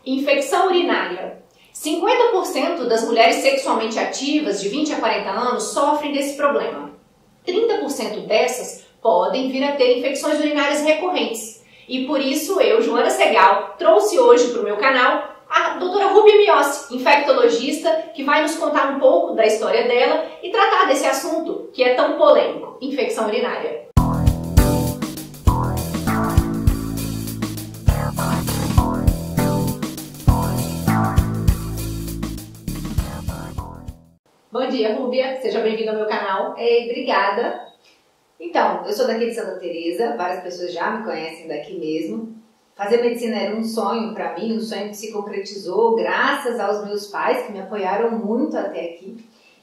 Infecção urinária. 50% das mulheres sexualmente ativas de 20 a 40 anos sofrem desse problema. 30% dessas podem vir a ter infecções urinárias recorrentes. E por isso eu, Joana Segal, trouxe hoje para o meu canal a doutora Rúbia Miossi, infectologista, que vai nos contar um pouco da história dela e tratar desse assunto que é tão polêmico, infecção urinária. Bom dia, Rúbia. Seja bem-vinda ao meu canal. Obrigada. Então, eu sou daqui de Santa Teresa, várias pessoas já me conhecem daqui mesmo. Fazer medicina era um sonho para mim, um sonho que se concretizou graças aos meus pais, que me apoiaram muito até aqui.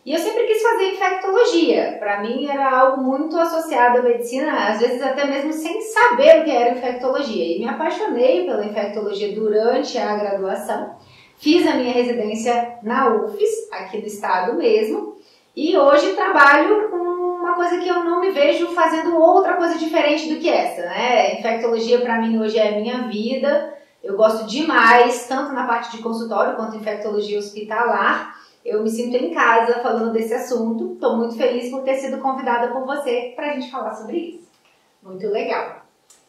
E eu sempre quis fazer infectologia. Para mim era algo muito associado à medicina, às vezes até mesmo sem saber o que era infectologia. E me apaixonei pela infectologia durante a graduação. Fiz a minha residência na UFES, aqui do estado mesmo, e hoje trabalho com uma coisa que eu não me vejo fazendo outra coisa diferente do que essa, né? Infectologia para mim hoje é a minha vida, eu gosto demais, tanto na parte de consultório quanto infectologia hospitalar. Eu me sinto em casa falando desse assunto, estou muito feliz por ter sido convidada por você para a gente falar sobre isso. Muito legal.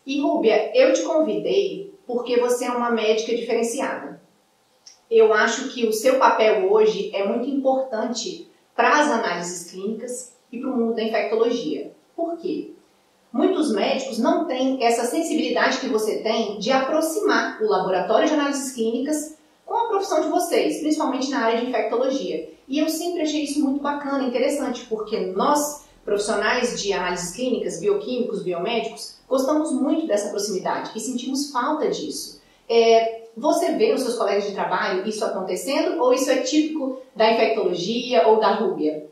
E Rúbia, eu te convidei porque você é uma médica diferenciada. Eu acho que o seu papel hoje é muito importante para as análises clínicas e para o mundo da infectologia. Por quê? Muitos médicos não têm essa sensibilidade que você tem de aproximar o laboratório de análises clínicas com a profissão de vocês, principalmente na área de infectologia. E eu sempre achei isso muito bacana, interessante, porque nós, profissionais de análises clínicas, bioquímicos, biomédicos, gostamos muito dessa proximidade e sentimos falta disso. Você vê nos seus colegas de trabalho isso acontecendo ou isso é típico da infectologia ou da Rúbia?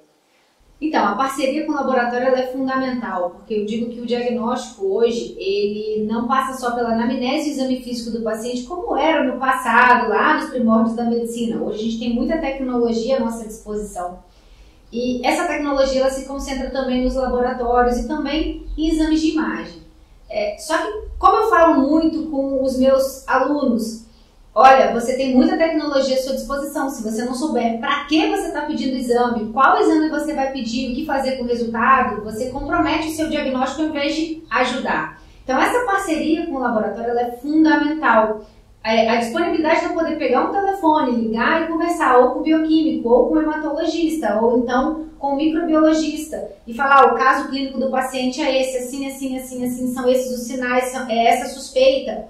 Então, a parceria com o laboratório ela é fundamental, porque eu digo que o diagnóstico hoje, ele não passa só pela anamnese e exame físico do paciente, como era no passado, lá nos primórdios da medicina. Hoje a gente tem muita tecnologia à nossa disposição. E essa tecnologia ela se concentra também nos laboratórios e também em exames de imagem. Só que, como eu falo muito com os meus alunos, olha, você tem muita tecnologia à sua disposição. Se você não souber para que você está pedindo o exame, qual exame você vai pedir, o que fazer com o resultado, você compromete o seu diagnóstico em vez de ajudar. Então, essa parceria com o laboratório ela é fundamental. A disponibilidade de eu poder pegar um telefone, ligar e conversar ou com o bioquímico, ou com o hematologista, ou então com o microbiologista e falar, o caso clínico do paciente é esse, assim, assim, assim, assim, são esses os sinais, é essa suspeita.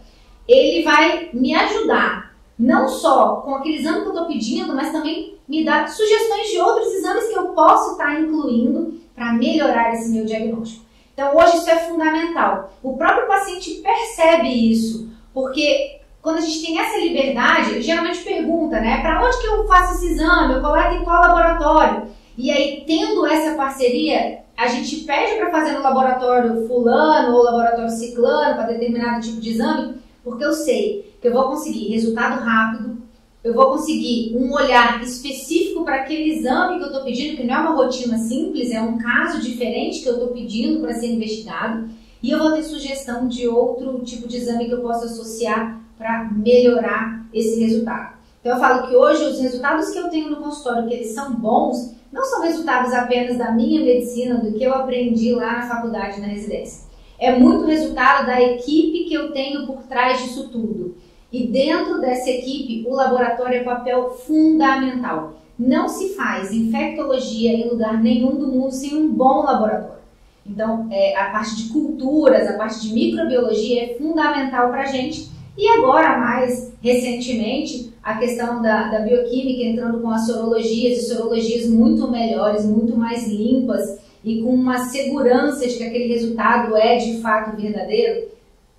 Ele vai me ajudar, não só com aquele exame que eu estou pedindo, mas também me dar sugestões de outros exames que eu posso estar incluindo para melhorar esse meu diagnóstico. Então, hoje isso é fundamental. O próprio paciente percebe isso, porque quando a gente tem essa liberdade, geralmente pergunta, né, para onde que eu faço esse exame, eu coloco em qual laboratório? E aí, tendo essa parceria, a gente pede para fazer no laboratório fulano ou laboratório ciclano para determinado tipo de exame, porque eu sei que eu vou conseguir resultado rápido, eu vou conseguir um olhar específico para aquele exame que eu estou pedindo, que não é uma rotina simples, é um caso diferente que eu estou pedindo para ser investigado, e eu vou ter sugestão de outro tipo de exame que eu possa associar para melhorar esse resultado. Então eu falo que hoje os resultados que eu tenho no consultório, que eles são bons, não são resultados apenas da minha medicina, do que eu aprendi lá na faculdade, na residência. É muito resultado da equipe que eu tenho por trás disso tudo. E dentro dessa equipe, o laboratório é papel fundamental. Não se faz infectologia em lugar nenhum do mundo sem um bom laboratório. Então, a parte de culturas, a parte de microbiologia é fundamental para a gente. E agora, mais recentemente, a questão da bioquímica entrando com as sorologias, e sorologias muito melhores, muito mais limpas, e com uma segurança de que aquele resultado é de fato verdadeiro,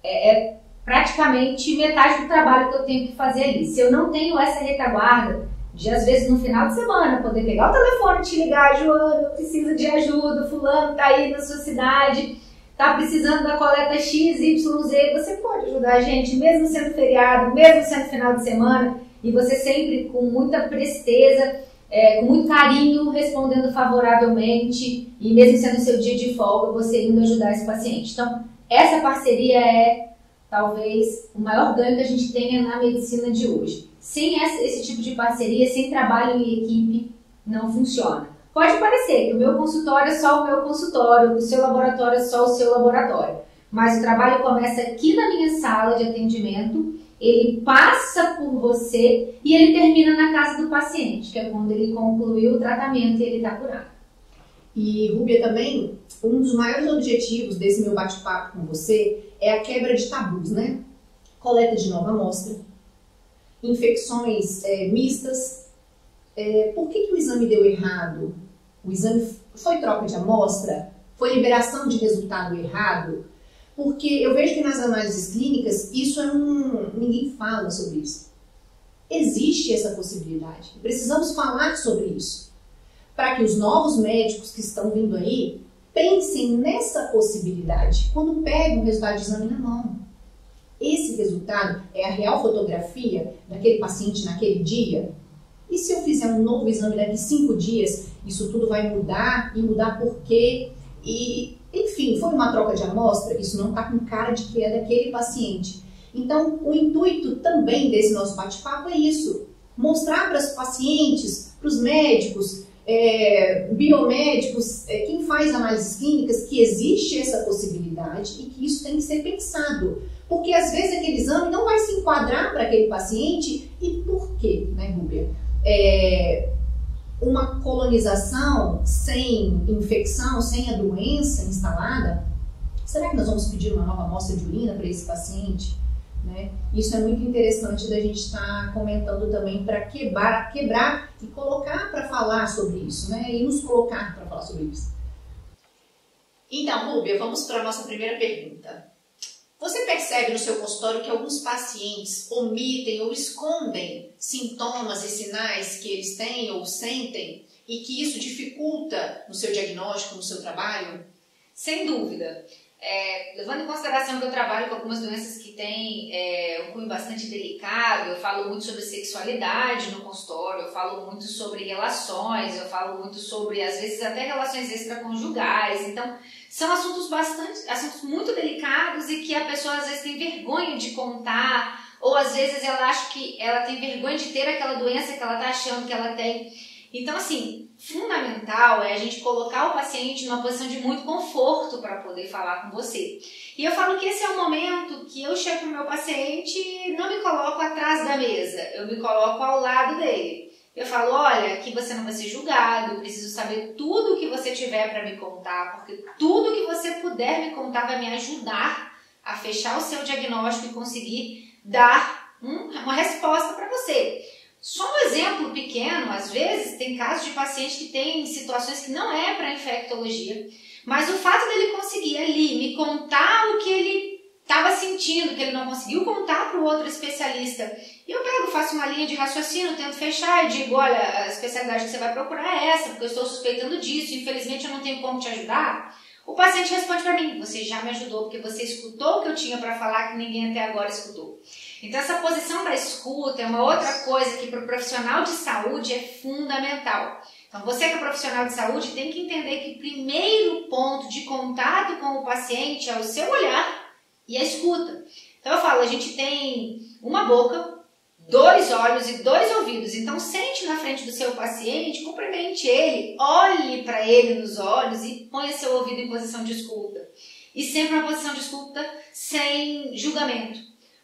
é praticamente metade do trabalho que eu tenho que fazer ali. Se eu não tenho essa retaguarda, de às vezes no final de semana, poder pegar o telefone e te ligar, Joana, eu preciso de ajuda, fulano está aí na sua cidade, está precisando da coleta XYZ, você pode ajudar a gente, mesmo sendo feriado, mesmo sendo final de semana, e você sempre com muita presteza, com muito carinho, respondendo favoravelmente, e mesmo sendo seu dia de folga, você indo ajudar esse paciente. Então, essa parceria é talvez o maior ganho que a gente tenha na medicina de hoje. Sem esse tipo de parceria, sem trabalho em equipe, não funciona. Pode parecer que o meu consultório é só o meu consultório, que o seu laboratório é só o seu laboratório, mas o trabalho começa aqui na minha sala de atendimento, ele passa por você e ele termina na casa do paciente, que é quando ele concluiu o tratamento e ele está curado. E, Rúbia, também, um dos maiores objetivos desse meu bate-papo com você é a quebra de tabus, né? Coleta de nova amostra, infecções mistas. Por que o exame deu errado? O exame foi troca de amostra? Foi liberação de resultado errado? Porque eu vejo que nas análises clínicas isso ninguém fala sobre isso. Existe essa possibilidade. Precisamos falar sobre isso. Para que os novos médicos que estão vindo aí pensem nessa possibilidade quando pegam o resultado de exame na mão. Esse resultado é a real fotografia daquele paciente naquele dia? E se eu fizer um novo exame daqui 5 dias, isso tudo vai mudar? E mudar por quê? E, enfim, foi uma troca de amostra? Isso não está com cara de que é daquele paciente. Então, o intuito também desse nosso bate-papo é isso. Mostrar para os pacientes, para os médicos, biomédicos, quem faz análises clínicas, que existe essa possibilidade e que isso tem que ser pensado. Porque às vezes aquele exame não vai se enquadrar para aquele paciente. E por quê, né, Rúbia? Uma colonização sem infecção, sem a doença instalada, será que nós vamos pedir uma nova amostra de urina para esse paciente? Né? Isso é muito interessante da gente estar comentando também para quebrar e colocar para falar sobre isso, né? E nos colocar para falar sobre isso. Então, Rúbia, vamos para a nossa primeira pergunta. Você percebe no seu consultório que alguns pacientes omitem ou escondem sintomas e sinais que eles têm ou sentem e que isso dificulta no seu diagnóstico, no seu trabalho? Sem dúvida. Levando em consideração que eu trabalho com algumas doenças que têm um cunho bastante delicado, eu falo muito sobre sexualidade no consultório, eu falo muito sobre relações, eu falo muito sobre, às vezes, até relações extraconjugais. Então, são assuntos muito delicados e que a pessoa, às vezes, tem vergonha de contar, ou, às vezes, ela acha que ela tem vergonha de ter aquela doença que ela está achando que ela tem. Então, assim, fundamental é a gente colocar o paciente numa posição de muito conforto para poder falar com você. E eu falo que esse é o momento que eu chego para o meu paciente e não me coloco atrás da mesa, eu me coloco ao lado dele. Eu falo, olha, aqui você não vai ser julgado, eu preciso saber tudo o que você tiver para me contar, porque tudo que você puder me contar vai me ajudar a fechar o seu diagnóstico e conseguir dar uma resposta para você. Só um exemplo pequeno, às vezes tem casos de paciente que tem situações que não é para infectologia, mas o fato dele conseguir ali me contar o que ele estava sentindo, que ele não conseguiu contar para o outro especialista, e eu pego, faço uma linha de raciocínio, tento fechar e digo, olha, a especialidade que você vai procurar é essa, porque eu estou suspeitando disso, infelizmente eu não tenho como te ajudar. O paciente responde para mim, você já me ajudou porque você escutou o que eu tinha para falar que ninguém até agora escutou. Então essa posição da escuta é uma outra coisa que para o profissional de saúde é fundamental. Então você que é profissional de saúde tem que entender que o primeiro ponto de contato com o paciente é o seu olhar e a escuta. Então eu falo, a gente tem uma boca, 2 olhos e 2 ouvidos. Então sente na frente do seu paciente, cumprimente ele, olhe para ele nos olhos e ponha seu ouvido em posição de escuta. E sempre uma posição de escuta sem julgamento.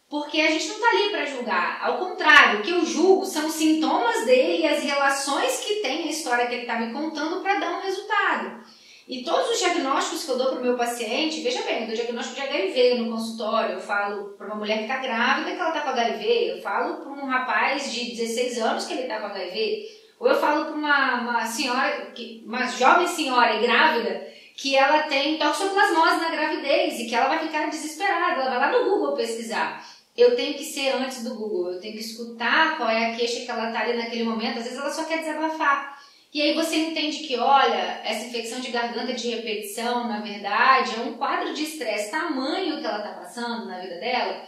Porque a gente não está ali para julgar. Ao contrário, o que eu julgo são os sintomas dele e as relações que tem a história que ele está me contando para dar um resultado. E todos os diagnósticos que eu dou para o meu paciente, veja bem, eu dou diagnóstico de HIV no consultório, eu falo para uma mulher que está grávida que ela está com HIV, eu falo para um rapaz de 16 anos que ele está com HIV, ou eu falo para uma senhora, uma jovem senhora grávida, que ela tem toxoplasmose na gravidez e que ela vai ficar desesperada, ela vai lá no Google pesquisar. Eu tenho que ser antes do Google, eu tenho que escutar qual é a queixa que ela está ali naquele momento, às vezes ela só quer desabafar. E aí você entende que, olha, essa infecção de garganta de repetição, na verdade, é um quadro de estresse tamanho que ela está passando na vida dela,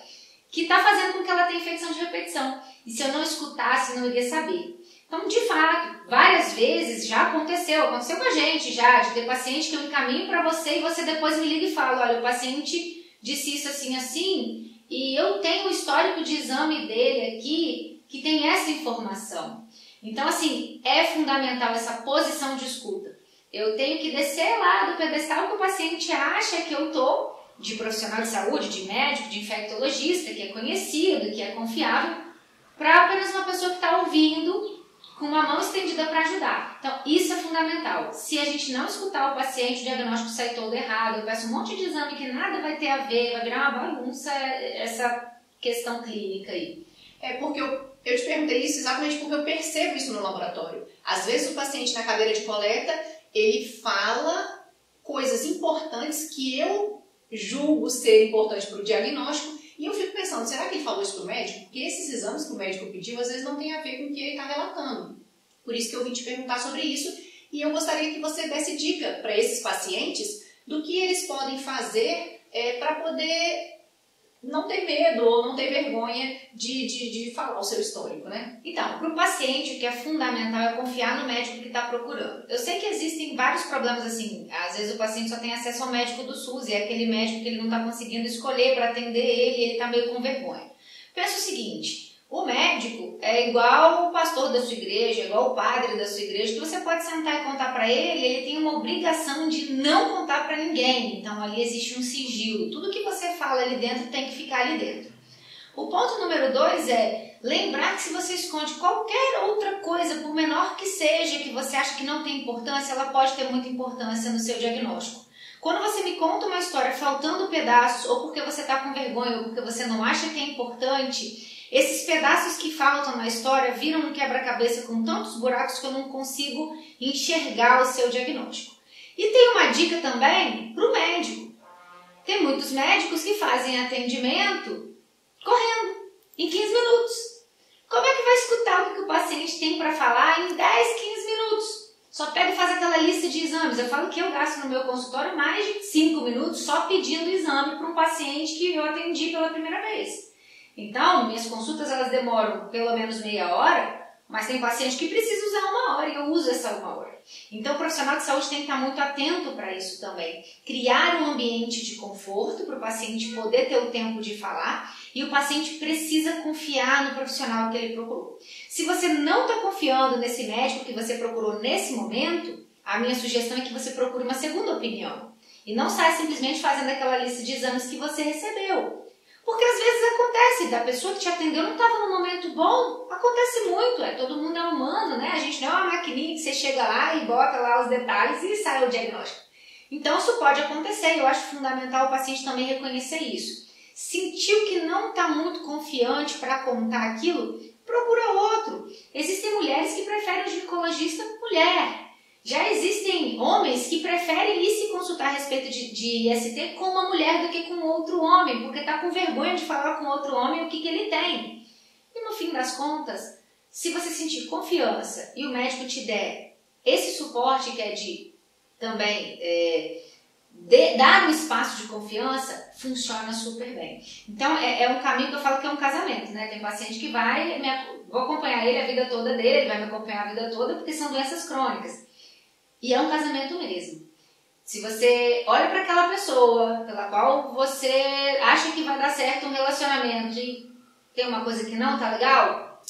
que está fazendo com que ela tenha infecção de repetição. E se eu não escutasse, não iria saber. Então, de fato, várias vezes já aconteceu com a gente já, de ter paciente que eu encaminho para você e você depois me liga e fala, olha, o paciente disse isso assim, assim, e eu tenho o histórico de exame dele aqui que tem essa informação. Então, assim, é fundamental essa posição de escuta. Eu tenho que descer lá do pedestal que o paciente acha que eu estou, de profissional de saúde, de médico, de infectologista, que é conhecido, que é confiável, para apenas uma pessoa que está ouvindo com uma mão estendida para ajudar. Então, isso é fundamental. Se a gente não escutar o paciente, o diagnóstico sai todo errado, eu peço um monte de exame que nada vai ter a ver, vai virar uma bagunça essa questão clínica aí. É porque eu te perguntei isso exatamente porque eu percebo isso no laboratório. Às vezes o paciente na cadeira de coleta, ele fala coisas importantes que eu julgo ser importante para o diagnóstico e eu fico pensando, será que ele falou isso para o médico? Porque esses exames que o médico pediu às vezes não tem a ver com o que ele está relatando. Por isso que eu vim te perguntar sobre isso e eu gostaria que você desse dica para esses pacientes do que eles podem fazer para poder não ter medo ou não ter vergonha de falar o seu histórico, né? Então, para o paciente, o que é fundamental é confiar no médico que está procurando. Eu sei que existem vários problemas assim, às vezes o paciente só tem acesso ao médico do SUS e é aquele médico que ele não está conseguindo escolher para atender ele e ele está meio com vergonha. Pensa o seguinte, o médico é igual o pastor da sua igreja, é igual o padre da sua igreja, que você pode sentar e contar para ele, ele tem uma obrigação de não contar para ninguém. Então ali existe um sigilo. Tudo que você fala ali dentro tem que ficar ali dentro. O ponto número 2 é lembrar que se você esconde qualquer outra coisa, por menor que seja, que você acha que não tem importância, ela pode ter muita importância no seu diagnóstico. Quando você me conta uma história faltando pedaços, ou porque você está com vergonha, ou porque você não acha que é importante, esses pedaços que faltam na história viram um quebra-cabeça com tantos buracos que eu não consigo enxergar o seu diagnóstico. E tem uma dica também para o médico. Tem muitos médicos que fazem atendimento correndo, em 15 minutos. Como é que vai escutar o que o paciente tem para falar em 10, 15 minutos? Só pega e faz aquela lista de exames. Eu falo que eu gasto no meu consultório mais de 5 minutos só pedindo exame para um paciente que eu atendi pela primeira vez. Então, minhas consultas elas demoram pelo menos meia hora, mas tem paciente que precisa usar 1 hora e eu uso essa 1 hora. Então, o profissional de saúde tem que estar muito atento para isso também. Criar um ambiente de conforto para o paciente poder ter o tempo de falar e o paciente precisa confiar no profissional que ele procurou. Se você não está confiando nesse médico que você procurou nesse momento, a minha sugestão é que você procure uma segunda opinião e não saia simplesmente fazendo aquela lista de exames que você recebeu. Porque às vezes acontece, da pessoa que te atendeu não estava no momento bom, acontece muito, todo mundo é humano, né? A gente não é uma maquininha que você chega lá e bota lá os detalhes e sai o diagnóstico. Então isso pode acontecer e eu acho fundamental o paciente também reconhecer isso. Sentiu que não está muito confiante para contar aquilo, procura outro. Existem mulheres que preferem o ginecologista mulher. Já existem homens que preferem ir se consultar a respeito de IST com uma mulher do que com outro homem, porque está com vergonha de falar com outro homem o que ele tem. E no fim das contas, se você sentir confiança e o médico te der esse suporte que é de também dar um espaço de confiança, funciona super bem. Então é um caminho que eu falo que é um casamento, né? Tem paciente que vou acompanhar ele a vida toda dele, ele vai me acompanhar a vida toda porque são doenças crônicas. E é um casamento mesmo. Se você olha para aquela pessoa pela qual você acha que vai dar certo um relacionamento e tem uma coisa que não tá legal,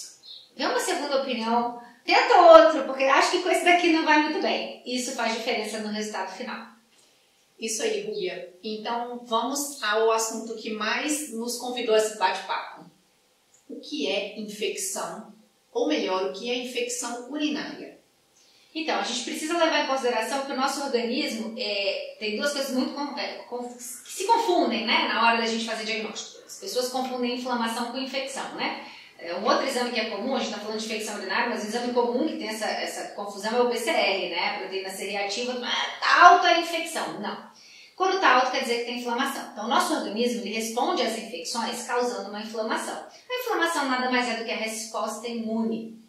vê uma segunda opinião, tenta outro, porque acho que com esse daqui não vai muito bem. Isso faz diferença no resultado final. Isso aí, Rúbia. Então vamos ao assunto que mais nos convidou a esse bate-papo. O que é infecção? Ou melhor, o que é infecção urinária? Então, a gente precisa levar em consideração que o nosso organismo tem duas coisas muito que se confundem, né, na hora da gente fazer diagnóstico. As pessoas confundem inflamação com infecção, né? Um outro exame que é comum, a gente está falando de infecção urinária, mas o exame comum que tem essa confusão é o PCR, né? Proteína C reativa, alta infecção. Não. Quando está alto quer dizer que tem inflamação. Então, o nosso organismo ele responde às infecções causando uma inflamação. A inflamação nada mais é do que a resposta imune.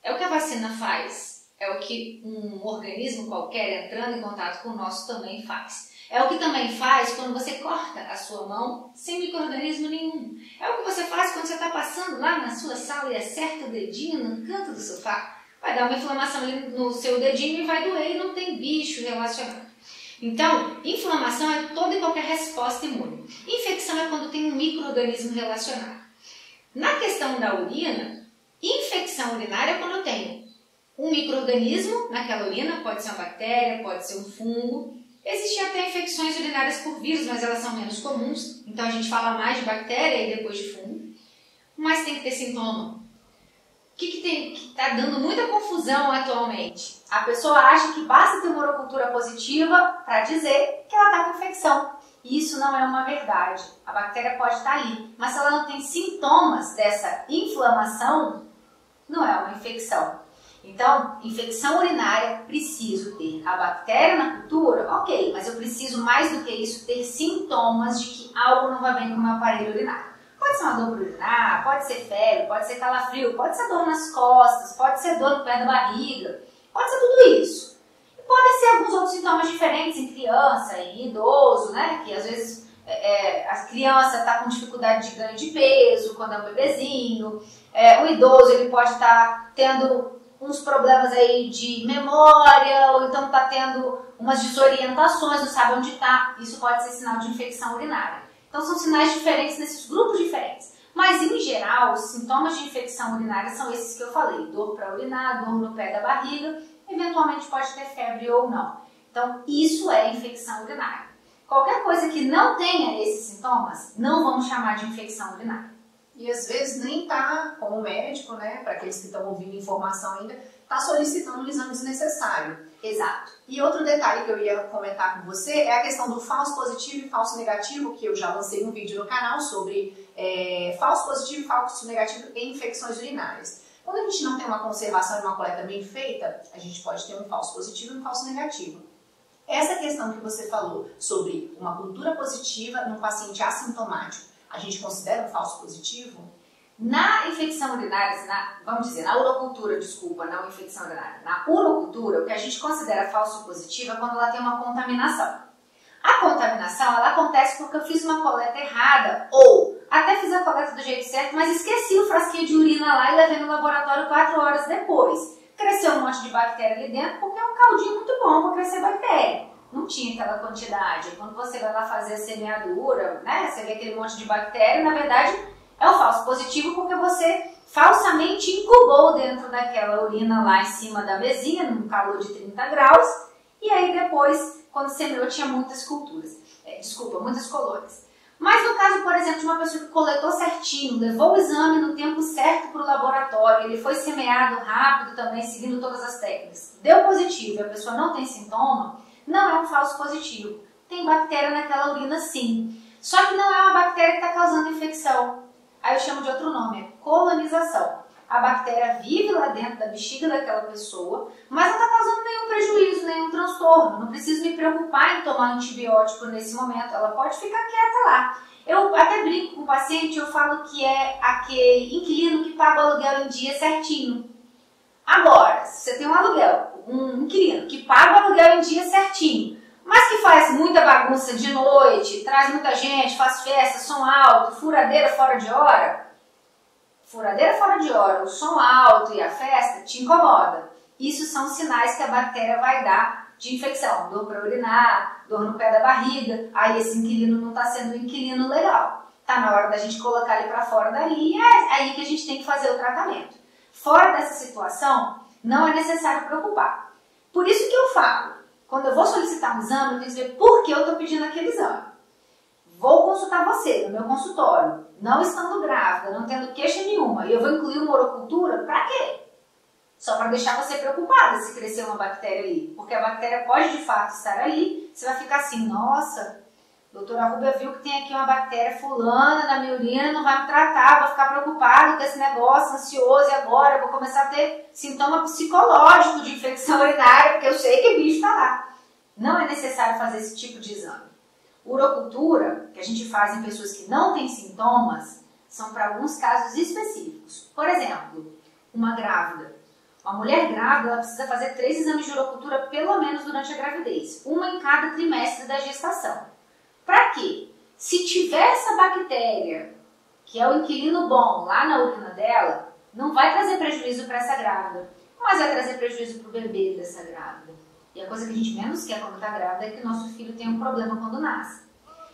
É o que a vacina faz. É o que um organismo qualquer entrando em contato com o nosso também faz. É o que também faz quando você corta a sua mão sem micro-organismo nenhum. É o que você faz quando você está passando lá na sua sala e acerta o dedinho no canto do sofá. Vai dar uma inflamação ali no seu dedinho e vai doer e não tem bicho relacionado. Então, inflamação é toda e qualquer resposta imune. Infecção é quando tem um micro-organismo relacionado. Na questão da urina, infecção urinária é quando eu tenho um micro-organismo naquela urina, pode ser uma bactéria, pode ser um fungo. Existem até infecções urinárias por vírus, mas elas são menos comuns, então a gente fala mais de bactéria e depois de fungo. Mas tem que ter sintoma. O que está dando muita confusão atualmente? A pessoa acha que basta ter uma urocultura positiva para dizer que ela está com infecção. E isso não é uma verdade. A bactéria pode estar ali, mas se ela não tem sintomas dessa inflamação, não é uma infecção. Então, infecção urinária, preciso ter a bactéria na cultura? Ok, mas eu preciso mais do que isso, ter sintomas de que algo não vai bem com o meu aparelho urinário. Pode ser uma dor para urinar, pode ser febre, pode ser calafrio, pode ser dor nas costas, pode ser dor no pé da barriga, pode ser tudo isso. E podem ser alguns outros sintomas diferentes em criança e idoso, né? Que às vezes a criança está com dificuldade de ganho de peso quando é um bebezinho, o idoso ele pode estar tendo uns problemas aí de memória, ou então está tendo umas desorientações, não sabe onde está. Isso pode ser sinal de infecção urinária. Então são sinais diferentes nesses grupos diferentes. Mas em geral, os sintomas de infecção urinária são esses que eu falei. Dor para urinar, dor no pé da barriga, eventualmente pode ter febre ou não. Então isso é infecção urinária. Qualquer coisa que não tenha esses sintomas, não vamos chamar de infecção urinária. E às vezes nem tá, como médico, né, para aqueles que estão ouvindo informação ainda, tá solicitando um exame desnecessário. Exato. E outro detalhe que eu ia comentar com você é a questão do falso positivo e falso negativo, que eu já lancei um vídeo no canal sobre falso positivo e falso negativo em infecções urinárias. Quando a gente não tem uma conservação e uma coleta bem feita, a gente pode ter um falso positivo e um falso negativo. Essa questão que você falou sobre uma cultura positiva num paciente assintomático, a gente considera um falso positivo? Na infecção urinária, vamos dizer, na urocultura, desculpa, não infecção urinária. Na urocultura, o que a gente considera falso positivo é quando ela tem uma contaminação. A contaminação, ela acontece porque eu fiz uma coleta errada, ou até fiz a coleta do jeito certo, mas esqueci o frasquinho de urina lá e levei no laboratório 4 horas depois. Cresceu um monte de bactéria ali dentro porque é um caldinho muito bom para crescer bactéria. Não tinha aquela quantidade. Quando você vai lá fazer a semeadura, né, você vê aquele monte de bactéria, na verdade é um falso positivo porque você falsamente incubou dentro daquela urina lá em cima da mesinha, num calor de 30 graus, e aí depois, quando semeou, tinha muitas culturas. Muitas colônias. Mas no caso, por exemplo, de uma pessoa que coletou certinho, levou o exame no tempo certo para o laboratório, ele foi semeado rápido também, seguindo todas as técnicas, deu positivo e a pessoa não tem sintoma, não é um falso positivo. Tem bactéria naquela urina sim. Só que não é uma bactéria que está causando infecção. Aí eu chamo de outro nome, é colonização. A bactéria vive lá dentro da bexiga daquela pessoa, mas não está causando nenhum prejuízo, nenhum transtorno. Não preciso me preocupar em tomar antibiótico nesse momento, ela pode ficar quieta lá. Eu até brinco com o paciente, eu falo que é aquele inquilino que paga o aluguel em dia certinho. Agora, se você tem um aluguel, um inquilino que paga o aluguel em dia certinho, mas que faz muita bagunça de noite, traz muita gente, faz festa, som alto, furadeira fora de hora, o som alto e a festa te incomoda. Isso são sinais que a bactéria vai dar de infecção, dor para urinar, dor no pé da barriga, aí esse inquilino não está sendo um inquilino legal. Está na hora da gente colocar ele para fora dali e é aí que a gente tem que fazer o tratamento. Fora dessa situação, não é necessário preocupar. Por isso que eu falo, quando eu vou solicitar um exame, eu tenho que ver por que eu estou pedindo aquele exame. Vou consultar você no meu consultório, não estando grávida, não tendo queixa nenhuma, e eu vou incluir uma urocultura, pra quê? Só para deixar você preocupada se crescer uma bactéria ali. Porque a bactéria pode de fato estar ali, você vai ficar assim, nossa, a doutora Rúbia viu que tem aqui uma bactéria fulana na minha urina, não vai me tratar, vou ficar preocupado com esse negócio, ansioso, e agora eu vou começar a ter sintoma psicológico de infecção urinária, porque eu sei que o bicho está lá. Não é necessário fazer esse tipo de exame. Urocultura, que a gente faz em pessoas que não têm sintomas, são para alguns casos específicos. Por exemplo, uma grávida. Uma mulher grávida ela precisa fazer 3 exames de urocultura pelo menos durante a gravidez, uma em cada trimestre da gestação. Para quê? Se tiver essa bactéria, que é o inquilino bom, lá na urina dela, não vai trazer prejuízo para essa grávida, mas vai trazer prejuízo para o bebê dessa grávida. E a coisa que a gente menos quer quando está grávida é que o nosso filho tenha um problema quando nasce.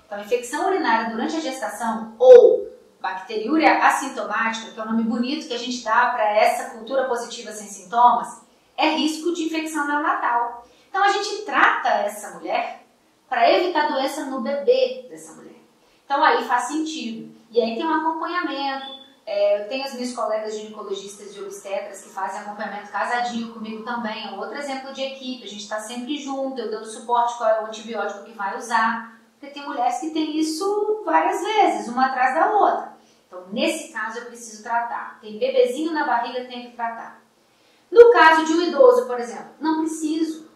Então, infecção urinária durante a gestação ou bacteriúria assintomática, que é o nome bonito que a gente dá para essa cultura positiva sem sintomas, é risco de infecção neonatal. Então, a gente trata essa mulher para evitar doença no bebê dessa mulher. Então, aí faz sentido. E aí tem um acompanhamento. Eu tenho as minhas colegas ginecologistas e obstetras que fazem acompanhamento casadinho comigo também. É um outro exemplo de equipe. A gente está sempre junto, eu dando suporte qual é o antibiótico que vai usar. Porque tem mulheres que têm isso várias vezes, uma atrás da outra. Então, nesse caso, eu preciso tratar. Tem bebezinho na barriga, tenho que tratar. No caso de um idoso, por exemplo, não preciso.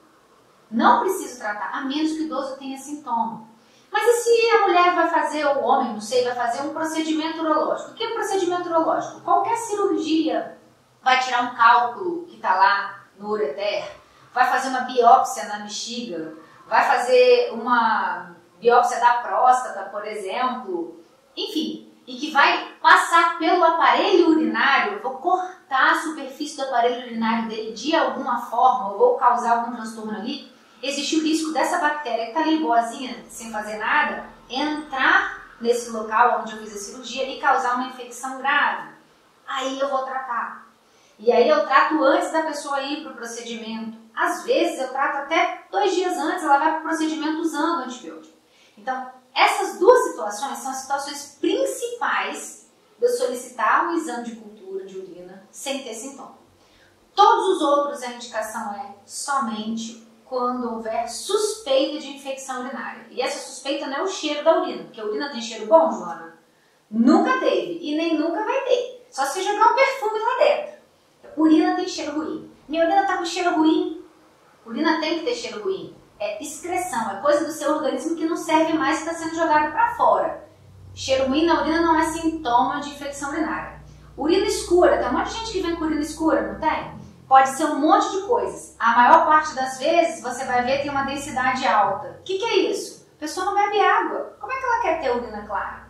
Não preciso tratar, a menos que o idoso tenha sintoma. Mas e se a mulher vai fazer, ou o homem, não sei, vai fazer um procedimento urológico? O que é um procedimento urológico? Qualquer cirurgia vai tirar um cálculo que está lá no ureter, vai fazer uma biópsia na bexiga, vai fazer uma biópsia da próstata, por exemplo, enfim, e que vai passar pelo aparelho urinário, eu vou cortar a superfície do aparelho urinário dele de alguma forma, ou vou causar algum transtorno ali, existe o risco dessa bactéria que está ali boazinha, sem fazer nada, entrar nesse local onde eu fiz a cirurgia e causar uma infecção grave. Aí eu vou tratar. E aí eu trato antes da pessoa ir para o procedimento. Às vezes eu trato até 2 dias antes, ela vai para o procedimento usando antibiótico. Então, essas duas situações são as situações principais de eu solicitar um exame de cultura de urina sem ter sintoma. Todos os outros, a indicação é somente quando houver suspeita de infecção urinária. E essa suspeita não é o cheiro da urina, porque a urina tem cheiro bom, Joana? Nunca teve e nem nunca vai ter. Só se jogar um perfume lá dentro. Urina tem cheiro ruim. Minha urina está com cheiro ruim. Urina tem que ter cheiro ruim. É excreção, é coisa do seu organismo que não serve mais e está sendo jogada para fora. Cheiro ruim na urina não é sintoma de infecção urinária. Urina escura, tem um monte de gente que vem com urina escura, não tem? Pode ser um monte de coisas. A maior parte das vezes você vai ver que tem uma densidade alta. O que é isso? A pessoa não bebe água. Como é que ela quer ter urina clara?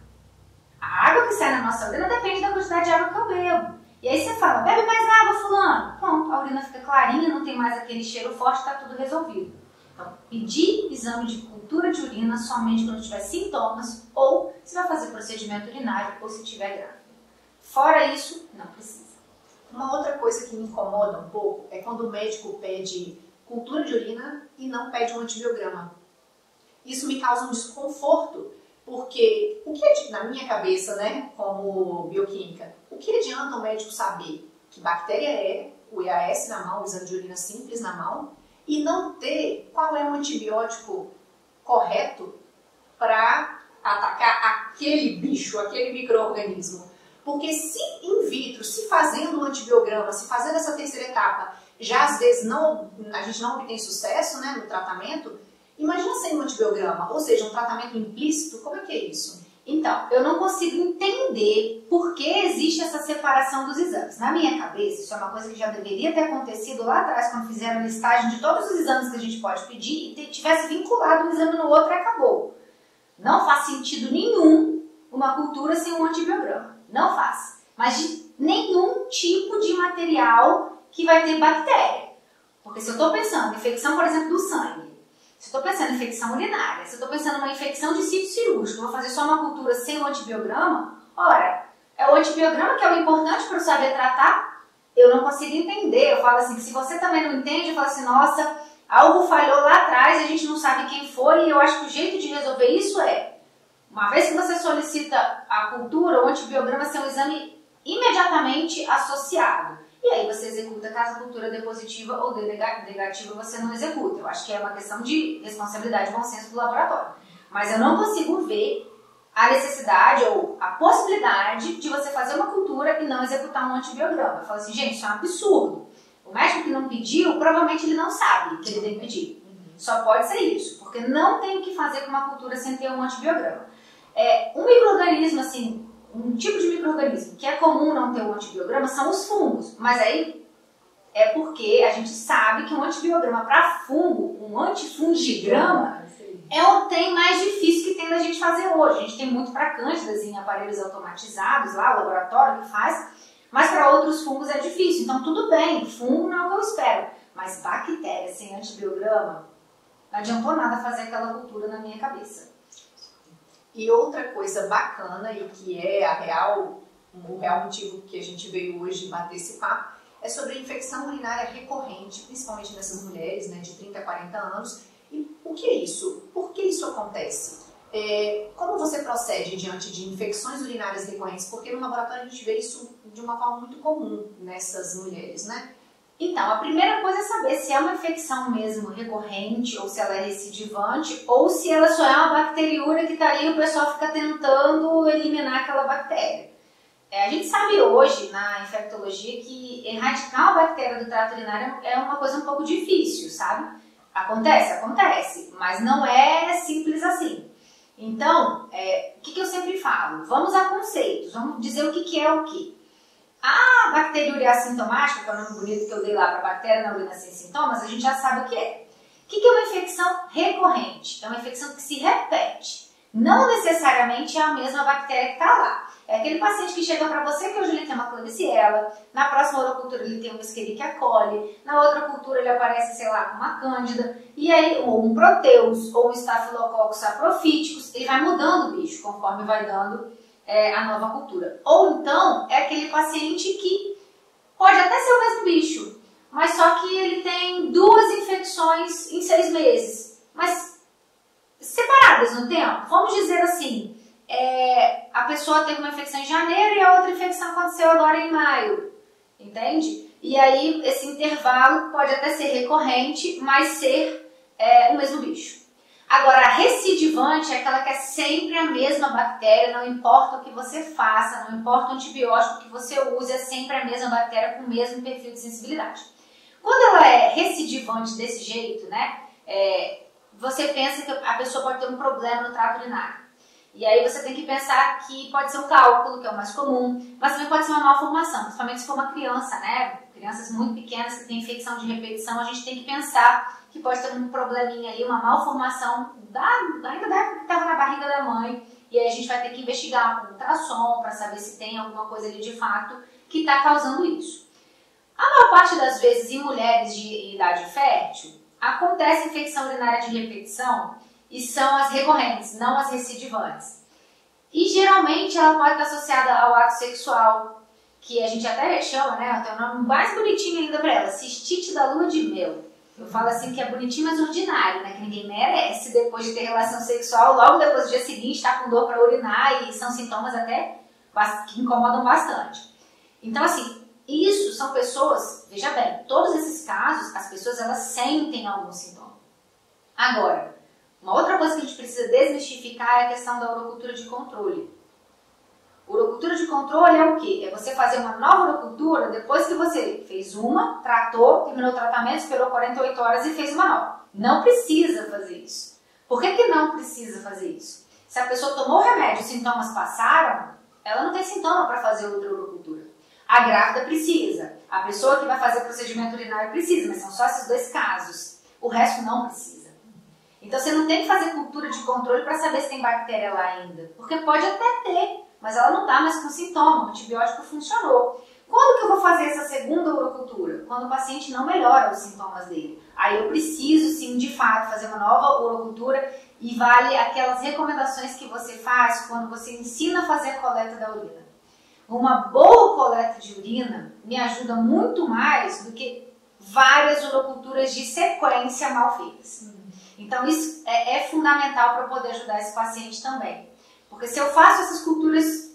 A água que sai na nossa urina depende da quantidade de água que eu bebo. E aí você fala, bebe mais água, fulano. Pronto, a urina fica clarinha, não tem mais aquele cheiro forte, está tudo resolvido. Então, pedir exame de cultura de urina somente quando tiver sintomas ou se vai fazer procedimento urinário ou se tiver grávida. Fora isso, não precisa. Uma outra coisa que me incomoda um pouco é quando o médico pede cultura de urina e não pede um antibiograma. Isso me causa um desconforto, porque o que na minha cabeça, né, como bioquímica, o que adianta o médico saber que bactéria é, o EAS na mão, o exame de urina simples na mão, e não ter qual é o antibiótico correto para atacar aquele bicho, aquele micro-organismo? Porque se in vitro, se fazendo um antibiograma, se fazendo essa terceira etapa, já às vezes a gente não obtém sucesso, né, no tratamento, imagina sem um antibiograma, ou seja, um tratamento implícito, como é que é isso? Então, eu não consigo entender por que existe essa separação dos exames. Na minha cabeça, isso é uma coisa que já deveria ter acontecido lá atrás, quando fizeram a listagem de todos os exames que a gente pode pedir e tivesse vinculado um exame no outro e acabou. Não faz sentido nenhum uma cultura sem um antibiograma. Não faz. Mas de nenhum tipo de material que vai ter bactéria. Porque se eu estou pensando em infecção, por exemplo, do sangue, se eu estou pensando em infecção urinária, se eu estou pensando em uma infecção de sítio cirúrgico, eu vou fazer só uma cultura sem o antibiograma, ora, é o antibiograma que é o importante para eu saber tratar? Eu não consigo entender. Eu falo assim, que se você também não entende, eu falo assim, nossa, algo falhou lá atrás, a gente não sabe quem foi, e eu acho que o jeito de resolver isso é, uma vez que você solicita a cultura, o antibiograma ser um exame imediatamente associado. E aí você executa, caso a cultura dê positiva ou dê negativa, você não executa. Eu acho que é uma questão de responsabilidade e bom senso do laboratório. Mas eu não consigo ver a necessidade ou a possibilidade de você fazer uma cultura e não executar um antibiograma. Eu falo assim, gente, isso é um absurdo. O médico que não pediu, provavelmente ele não sabe que ele tem que pedir. Só pode ser isso, porque não tem o que fazer com uma cultura sem ter um antibiograma. Um micro-organismo, assim, um tipo de micro-organismo que é comum não ter um antibiograma são os fungos. Mas aí é porque a gente sabe que um antibiograma para fungo, um antifungigrama, é o trem mais difícil que tem da gente fazer hoje. A gente tem muito para cândidas em aparelhos automatizados, lá o laboratório que faz, mas para outros fungos é difícil. Então tudo bem, fungo não é o que eu espero. Mas bactéria sem antibiograma, não adiantou nada fazer aquela cultura na minha cabeça. E outra coisa bacana, e que é o real motivo que a gente veio hoje bater esse papo, é sobre a infecção urinária recorrente, principalmente nessas mulheres, né, de 30 a 40 anos. E o que é isso? Por que isso acontece? Como você procede diante de infecções urinárias recorrentes? Porque no laboratório a gente vê isso de uma forma muito comum nessas mulheres, né? Então, a primeira coisa é saber se é uma infecção mesmo recorrente, ou se ela é recidivante, ou se ela só é uma bacteriúria que tá ali e o pessoal fica tentando eliminar aquela bactéria. A gente sabe hoje, na infectologia, que erradicar uma bactéria do trato urinário é uma coisa um pouco difícil, sabe? Acontece, mas não é simples assim. Então, o que eu sempre falo? Vamos a conceitos, vamos dizer o que é o que. A bacteriúria assintomática, que é o nome bonito que eu dei lá para bactéria na urina sem sintomas, a gente já sabe o que é. O que é uma infecção recorrente? É uma infecção que se repete. Não necessariamente é a mesma bactéria que está lá. É aquele paciente que chega para você que hoje ele tem uma Klebsiella, na próxima urocultura ele tem uma Escherichia coli, na outra cultura ele aparece, sei lá, com uma Cândida, e aí, ou um Proteus, ou um Staphylococcus saprophyticus, ele vai mudando o bicho conforme vai dando a nova cultura. Ou então, é aquele paciente que pode até ser o mesmo bicho, mas só que ele tem 2 infecções em 6 meses, mas separadas no tempo. Vamos dizer assim, a pessoa teve uma infecção em janeiro e a outra infecção aconteceu agora em maio, entende? E aí esse intervalo pode até ser recorrente, mas ser o mesmo bicho. Agora, a recidivante é aquela que é sempre a mesma bactéria, não importa o que você faça, não importa o antibiótico que você use, é sempre a mesma bactéria com o mesmo perfil de sensibilidade. Quando ela é recidivante desse jeito, né, você pensa que a pessoa pode ter um problema no trato urinário. E aí você tem que pensar que pode ser um cálculo, que é o mais comum, mas também pode ser uma malformação, principalmente se for uma criança, né? Crianças muito pequenas que têm infecção de repetição, a gente tem que pensar que pode ter um probleminha ali, uma malformação ainda da época que estava na barriga da mãe, e aí a gente vai ter que investigar com ultrassom para saber se tem alguma coisa ali de fato que está causando isso. A maior parte das vezes em mulheres de idade fértil, acontece infecção urinária de repetição e são as recorrentes, não as recidivantes. E geralmente ela pode estar associada ao ato sexual, que a gente até chama, né, tem um nome mais bonitinho ainda para ela, cistite da lua de mel. Eu falo assim que é bonitinho, mas ordinário, né, que ninguém merece depois de ter relação sexual, logo depois do dia seguinte está com dor para urinar e são sintomas até que incomodam bastante. Então assim, isso são pessoas, veja bem, todos esses casos, as pessoas elas sentem algum sintoma. Agora, uma outra coisa que a gente precisa desmistificar é a questão da urocultura de controle. Urocultura de controle é o quê? É você fazer uma nova urocultura depois que você fez uma, tratou, terminou o tratamento, esperou 48 horas e fez uma nova. Não precisa fazer isso. Por que não precisa fazer isso? Se a pessoa tomou o remédio e os sintomas passaram, ela não tem sintoma para fazer outra urocultura. A grávida precisa. A pessoa que vai fazer procedimento urinário precisa, mas são só esses 2 casos. O resto não precisa. Então você não tem que fazer cultura de controle para saber se tem bactéria lá ainda. Porque pode até ter, mas ela não está mais com sintoma, o antibiótico funcionou. Quando que eu vou fazer essa segunda urocultura? Quando o paciente não melhora os sintomas dele. Aí eu preciso sim, de fato, fazer uma nova urocultura e vale aquelas recomendações que você faz quando você ensina a fazer a coleta da urina. Uma boa coleta de urina me ajuda muito mais do que várias uroculturas de sequência mal feitas. Então isso é fundamental para poder ajudar esse paciente também. Porque se eu faço essas culturas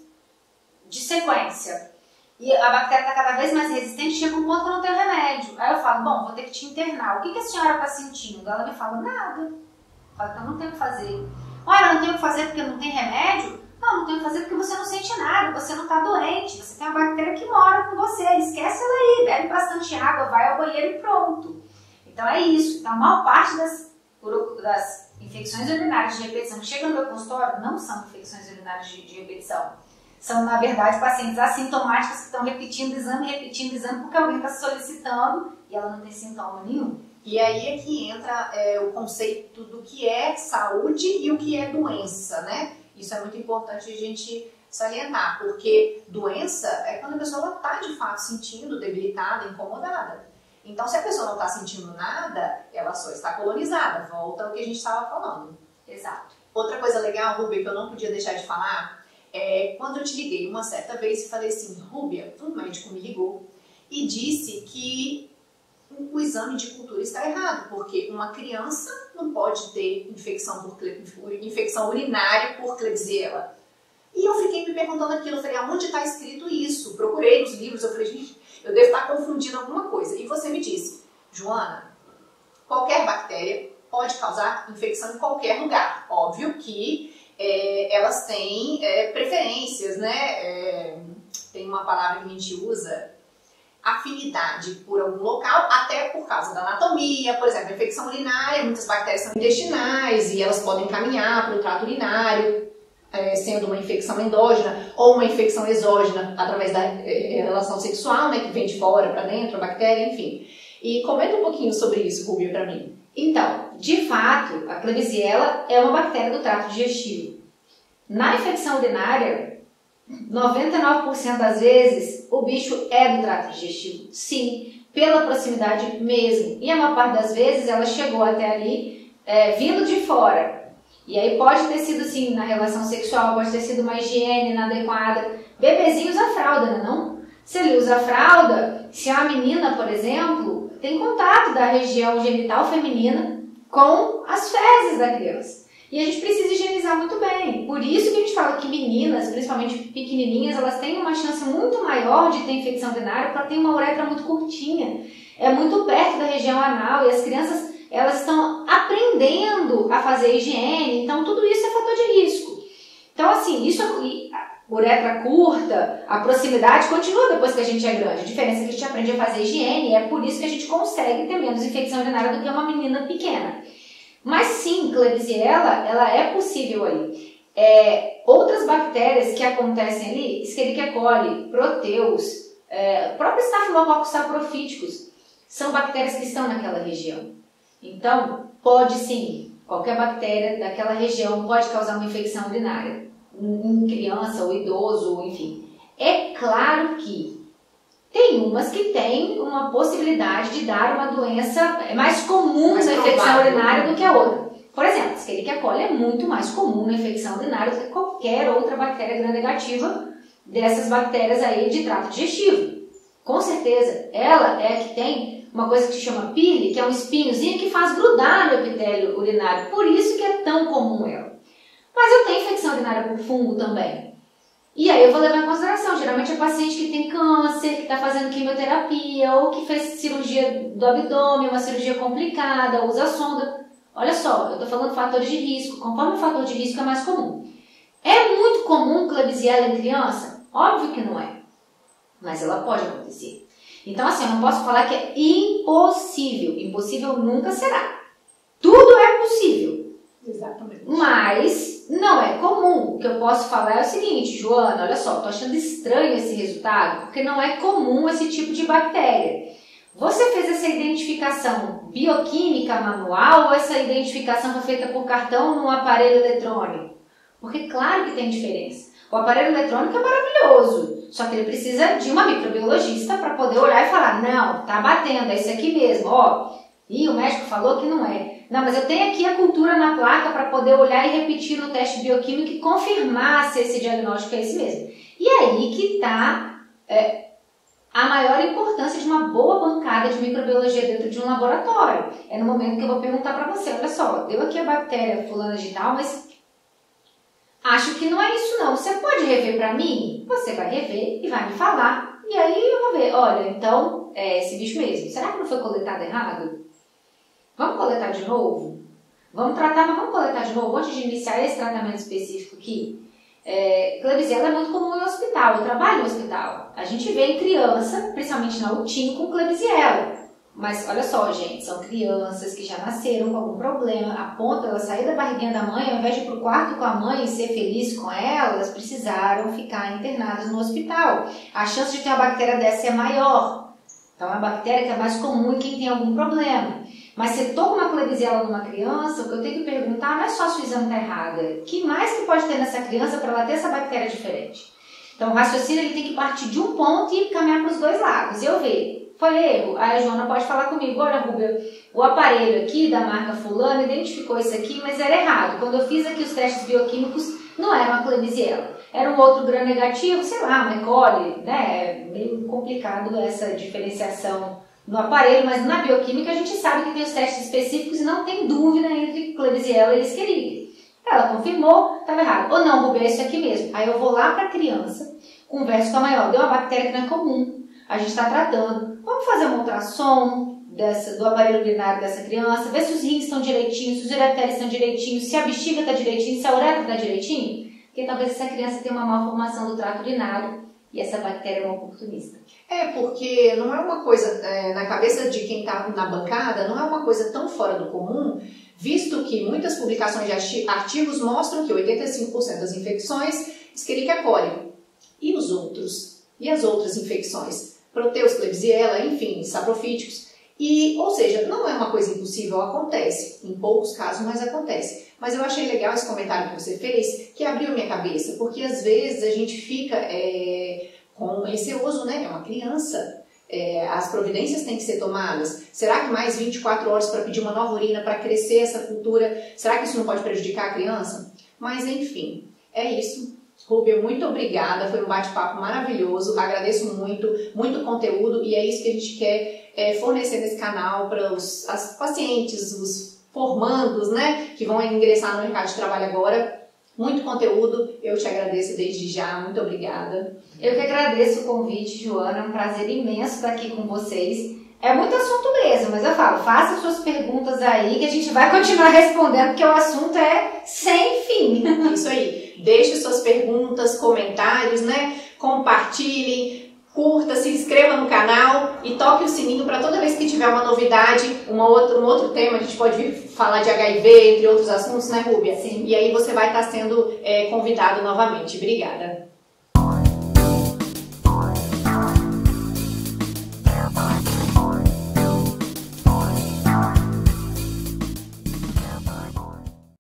de sequência e a bactéria está cada vez mais resistente, chega um ponto que eu não tenho remédio. Aí eu falo, bom, vou ter que te internar. O que a senhora está sentindo? Ela me fala, nada. Eu falo, então não tenho o que fazer. Olha, não tenho o que fazer porque não tem remédio? Não tenho o que fazer porque você não sente nada, você não está doente, você tem uma bactéria que mora com você, esquece ela aí, bebe bastante água, vai ao banheiro e pronto. Então é isso. Então a maior parte das infecções urinárias de repetição que chegam no meu consultório não são infecções urinárias de repetição. São, na verdade, pacientes assintomáticos que estão repetindo exame, porque alguém está solicitando e ela não tem sintoma nenhum. E aí é que entra o conceito do que é saúde e o que é doença, né? Isso é muito importante a gente salientar, porque doença é quando a pessoa está de fato sentindo debilitada, incomodada. Então, se a pessoa não está sentindo nada, ela só está colonizada. Volta ao que a gente estava falando. Exato. Outra coisa legal, Rúbia, que eu não podia deixar de falar, é quando eu te liguei uma certa vez e falei assim, Rúbia, um médico me ligou e disse que o exame de cultura está errado, porque uma criança não pode ter infecção urinária por Klebsiella. E eu fiquei me perguntando aquilo, eu falei, aonde está escrito isso? Procurei nos livros, eu falei, gente, eu devo estar confundindo alguma coisa. E você me disse, Joana, qualquer bactéria pode causar infecção em qualquer lugar. Óbvio que elas têm preferências, né? Tem uma palavra que a gente usa, afinidade por algum local, até por causa da anatomia. Por exemplo, a infecção urinária, muitas bactérias são intestinais e elas podem caminhar para o trato urinário, sendo uma infecção endógena ou uma infecção exógena através da relação sexual, né, que vem de fora para dentro, a bactéria, enfim. E comenta um pouquinho sobre isso, Rúbia, para mim. Então, de fato, a Klebsiella é uma bactéria do trato digestivo. Na infecção urinária, 99% das vezes o bicho é do trato digestivo, sim, pela proximidade mesmo. E a maior parte das vezes ela chegou até ali vindo de fora. E aí pode ter sido sim na relação sexual, pode ter sido uma higiene inadequada. Bebezinho usa fralda, né, não? Se ele usa fralda, se a menina, por exemplo, tem contato da região genital feminina com as fezes da criança. E a gente precisa higienizar muito bem. Por isso que a gente fala que meninas, principalmente pequenininhas, elas têm uma chance muito maior de ter infecção urinária porque tem uma uretra muito curtinha. É muito perto da região anal e as crianças, elas estão aprendendo a fazer higiene. Então, tudo isso é fator de risco. Então, assim, isso a uretra curta, a proximidade continua depois que a gente é grande. A diferença é que a gente aprende a fazer higiene e é por isso que a gente consegue ter menos infecção urinária do que uma menina pequena. Mas sim, Klebsiella, ela é possível aí. Outras bactérias que acontecem ali, Escherichia coli, Proteus, próprio Staphylococcus saprophyticus, são bactérias que estão naquela região. Então, pode sim, qualquer bactéria daquela região pode causar uma infecção urinária, em criança ou idoso, enfim. É claro que tem umas que têm uma possibilidade de dar uma doença mais comum na infecção urinária do que a outra. Por exemplo, a Escherichia coli é muito mais comum na infecção urinária do que qualquer outra bactéria gram-negativa dessas bactérias aí de trato digestivo. Com certeza, ela é a que tem uma coisa que se chama pili, que é um espinhozinho que faz grudar no epitélio urinário. Por isso que é tão comum ela. Mas eu tenho infecção urinária por fungo também. E aí eu vou levar em consideração, geralmente é paciente que tem câncer, que está fazendo quimioterapia, ou que fez cirurgia do abdômen, uma cirurgia complicada, usa sonda. Olha só, eu estou falando fatores de risco, conforme o fator de risco é mais comum. É muito comum Klebsiella em criança? Óbvio que não é, mas ela pode acontecer. Então assim, eu não posso falar que é impossível, impossível nunca será. Tudo é possível. Exatamente. Mas não é comum. O que eu posso falar é o seguinte, Joana, olha só, tô achando estranho esse resultado, porque não é comum esse tipo de bactéria. Você fez essa identificação bioquímica manual ou essa identificação foi feita por cartão num aparelho eletrônico? Porque claro que tem diferença. O aparelho eletrônico é maravilhoso, só que ele precisa de uma microbiologista para poder olhar e falar, não, tá batendo, é isso aqui mesmo, ó. E o médico falou que não é. Não, mas eu tenho aqui a cultura na placa para poder olhar e repetir no teste bioquímico e confirmar se esse diagnóstico é esse mesmo. E aí que está a maior importância de uma boa bancada de microbiologia dentro de um laboratório. É no momento que eu vou perguntar para você, olha só, deu aqui a bactéria fulana de tal, mas acho que não é isso não. Você pode rever para mim? Você vai rever e vai me falar. E aí eu vou ver, olha, então é esse bicho mesmo. Será que não foi coletado errado? Vamos coletar de novo? Vamos tratar, mas vamos coletar de novo antes de iniciar esse tratamento específico aqui. Klebsiella é muito comum em hospital, eu trabalho em hospital. A gente vê em criança, principalmente na UTIN, com Klebsiella. Mas olha só, gente, são crianças que já nasceram com algum problema, a ponto de ela sair da barriguinha da mãe, ao invés de ir para o quarto com a mãe e ser feliz com ela, elas precisaram ficar internadas no hospital. A chance de ter uma bactéria dessa é maior. Então é uma bactéria que é mais comum em quem tem algum problema. Mas se toca uma Klebsiella numa criança, o que eu tenho que perguntar não é só se o exame está errado. O que mais que pode ter nessa criança para ela ter essa bactéria diferente? Então o raciocínio ele tem que partir de um ponto e caminhar para os dois lados. E eu ver, foi erro. Aí a Joana pode falar comigo, olha, Rúbia, o aparelho aqui da marca fulana identificou isso aqui, mas era errado. Quando eu fiz aqui os testes bioquímicos, não era uma Klebsiella. Era um outro gram negativo, sei lá, uma E. coli, né? É meio complicado essa diferenciação no aparelho, mas na bioquímica a gente sabe que tem os testes específicos e não tem dúvida entre Klebsiella e Escherichia. Ela confirmou, estava errado. Ou não, Rubia, é isso aqui mesmo. Aí eu vou lá para a criança, converso com a mãe, ó, deu uma bactéria que não é comum, a gente está tratando. Vamos fazer um ultrassom do aparelho urinário dessa criança, ver se os rins estão direitinhos, se os ureteres estão direitinhos, se a bexiga está direitinho, se a uretra está direitinho. Porque talvez essa criança tenha uma malformação do trato urinário e essa bactéria é uma oportunista. Porque não é uma coisa, na cabeça de quem está na bancada, não é uma coisa tão fora do comum, visto que muitas publicações de artigos mostram que 85% das infecções, Escherichia coli. E os outros? E as outras infecções? Proteus, Klebsiella, enfim, saprofíticos. Ou seja, não é uma coisa impossível, acontece. Em poucos casos, mas acontece. Mas eu achei legal esse comentário que você fez, que abriu minha cabeça, porque às vezes a gente fica com receoso, né? É uma criança. As providências têm que ser tomadas. Será que mais 24 horas para pedir uma nova urina, para crescer essa cultura, será que isso não pode prejudicar a criança? Mas enfim, é isso. Rúbia, muito obrigada, foi um bate-papo maravilhoso, agradeço muito, muito conteúdo e é isso que a gente quer fornecer nesse canal para os pacientes, os formandos, né, que vão ingressar no mercado de trabalho agora. Muito conteúdo, eu te agradeço desde já, muito obrigada. Eu que agradeço o convite, Joana, é um prazer imenso estar aqui com vocês. É muito assunto mesmo, mas eu falo, faça suas perguntas aí que a gente vai continuar respondendo, porque o assunto é sem fim. Isso aí, deixe suas perguntas, comentários, né? Compartilhem, curta, se inscreva no canal e toque o sininho para toda vez que tiver uma novidade, um outro tema, a gente pode vir falar de HIV, entre outros assuntos, né, Rúbia? Sim. E aí você vai estar sendo convidado novamente. Obrigada.